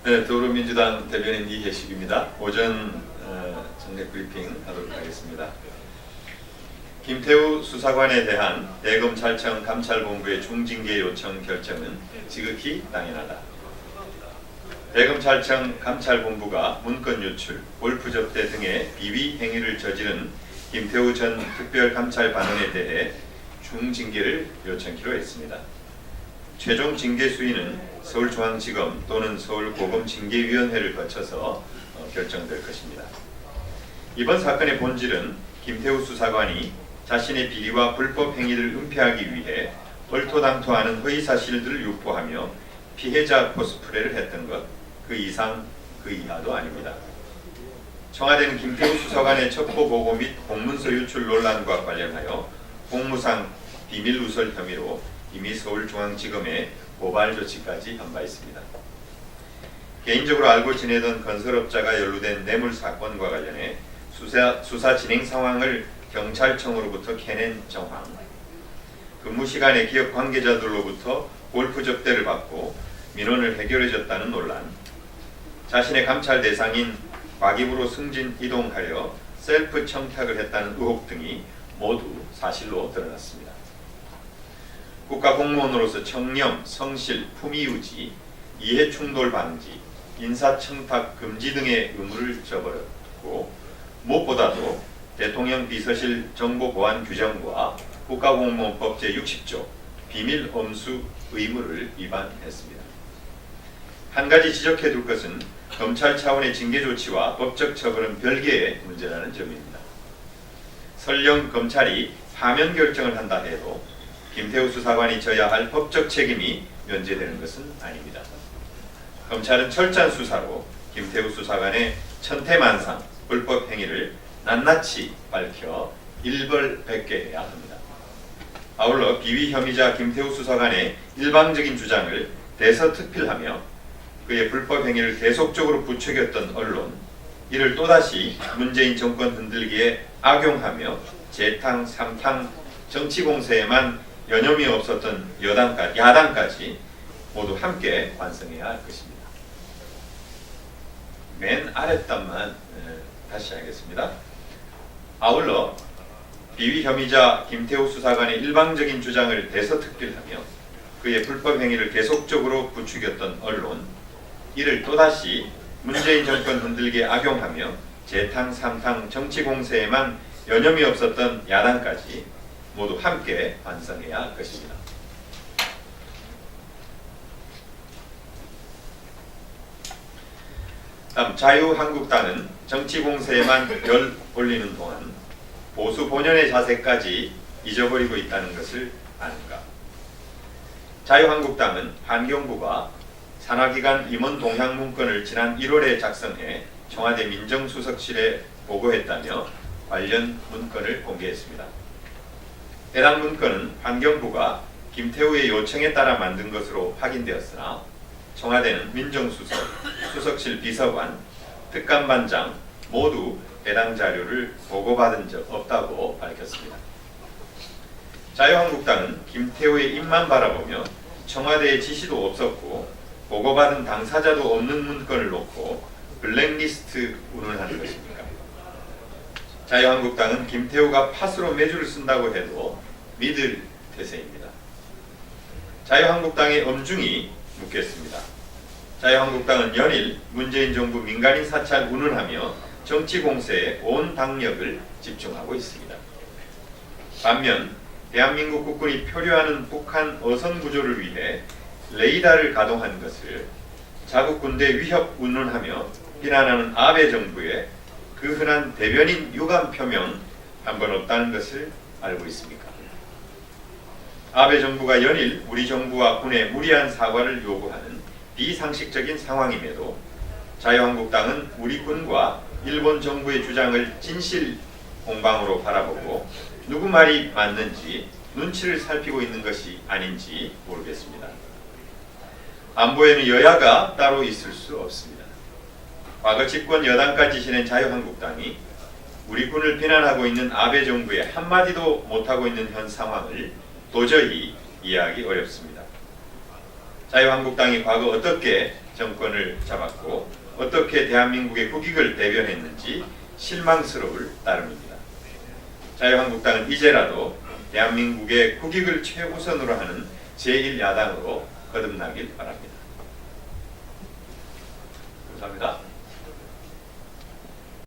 네, 더불어민주당 대변인 이혜식입니다. 오전 정례 브리핑 하도록 하겠습니다. 김태우 수사관에 대한 대검찰청 감찰본부의 중징계 요청 결정은 지극히 당연하다. 대검찰청 감찰본부가 문건 유출, 골프 접대 등의 비위 행위를 저지른 김태우 전 특별감찰반원에 대해 중징계를 요청키로 했습니다. 최종 징계 수위는 서울중앙지검 또는 서울고검징계위원회를 거쳐서 결정될 것입니다. 이번 사건의 본질은 김태우 수사관이 자신의 비리와 불법 행위를 은폐하기 위해 얼토당토하는 허위사실들을 유포하며 피해자 코스프레를 했던 것, 그 이상 그 이하도 아닙니다. 청와대는 김태우 수사관의 첩보보고 및 공문서 유출 논란과 관련하여 공무상 비밀누설 혐의로 이미 서울중앙지검에 고발 조치까지 한 바 있습니다. 개인적으로 알고 지내던 건설업자가 연루된 뇌물 사건과 관련해 수사 진행 상황을 경찰청으로부터 캐낸 정황, 근무 시간에 기업 관계자들로부터 골프 접대를 받고 민원을 해결해줬다는 논란, 자신의 감찰 대상인 과기부로 승진 이동하려 셀프 청탁을 했다는 의혹 등이 모두 사실로 드러났습니다. 국가공무원으로서 청렴, 성실, 품위유지, 이해충돌 방지, 인사청탁 금지 등의 의무를 저버렸고 무엇보다도 대통령 비서실 정보보안 규정과 국가공무원법 제60조 비밀 엄수 의무를 위반했습니다. 한 가지 지적해둘 것은 검찰 차원의 징계 조치와 법적 처벌은 별개의 문제라는 점입니다. 설령 검찰이 파면 결정을 한다 해도 김태우 수사관이 져야 할 법적 책임이 면제되는 것은 아닙니다. 검찰은 철저한 수사로 김태우 수사관의 천태만상 불법 행위를 낱낱이 밝혀 일벌백계해야 합니다. 아울러 비위 혐의자 김태우 수사관의 일방적인 주장을 대서특필하며 그의 불법 행위를 계속적으로 부추겼던 언론, 이를 또다시 문재인 정권 흔들기에 악용하며 재탕, 삼탕, 정치 공세에만 여념이 없었던 야당까지 모두 함께 반성해야 할 것입니다. 맨 아랫단만 다시 하겠습니다. 아울러 비위 혐의자 김태우 수사관의 일방적인 주장을 대서특필하며 그의 불법 행위를 계속적으로 부추겼던 언론, 이를 또다시 문재인 정권 흔들기에 악용하며 재탕, 삼탕, 정치 공세에만 여념이 없었던 야당까지 모두 함께 반성해야 할 것입니다. 다음, 자유한국당은 정치 공세에만 열 올리는 동안 보수 본연의 자세까지 잊어버리고 있다는 것을 아는가? 자유한국당은 환경부가 산하기관 임원 동향 문건을 지난 1월에 작성해 청와대 민정수석실에 보고했다며 관련 문건을 공개했습니다. 해당 문건은 환경부가 김태우의 요청에 따라 만든 것으로 확인되었으나 청와대는 민정수석, 수석실 비서관, 특감반장 모두 해당 자료를 보고받은 적 없다고 밝혔습니다. 자유한국당은 김태우의 입만 바라보며 청와대의 지시도 없었고 보고받은 당사자도 없는 문건을 놓고 블랙리스트 운운하는 것입니까? 자유한국당은 김태우가 팥으로 매주를 쓴다고 해도 믿을 태세입니다. 자유한국당의 엄중히 묻겠습니다. 자유한국당은 연일 문재인 정부 민간인 사찰 운운하며 정치 공세에 온 당력을 집중하고 있습니다. 반면 대한민국 국군이 표류하는 북한 어선 구조를 위해 레이더를 가동한 것을 자국 군대 위협 운운하며 비난하는 아베 정부의 그 흔한 대변인 유감 표명 한 번 없다는 것을 알고 있습니까? 아베 정부가 연일 우리 정부와 군의 무리한 사과를 요구하는 비상식적인 상황임에도 자유한국당은 우리 군과 일본 정부의 주장을 진실 공방으로 바라보고 누구 말이 맞는지 눈치를 살피고 있는 것이 아닌지 모르겠습니다. 안보에는 여야가 따로 있을 수 없습니다. 과거 집권 여당까지 지낸 자유한국당이 우리 군을 비난하고 있는 아베 정부에 한마디도 못하고 있는 현 상황을 도저히 이해하기 어렵습니다. 자유한국당이 과거 어떻게 정권을 잡았고 어떻게 대한민국의 국익을 대변했는지 실망스러울 따름입니다. 자유한국당은 이제라도 대한민국의 국익을 최우선으로 하는 제1야당으로 거듭나길 바랍니다. 감사합니다.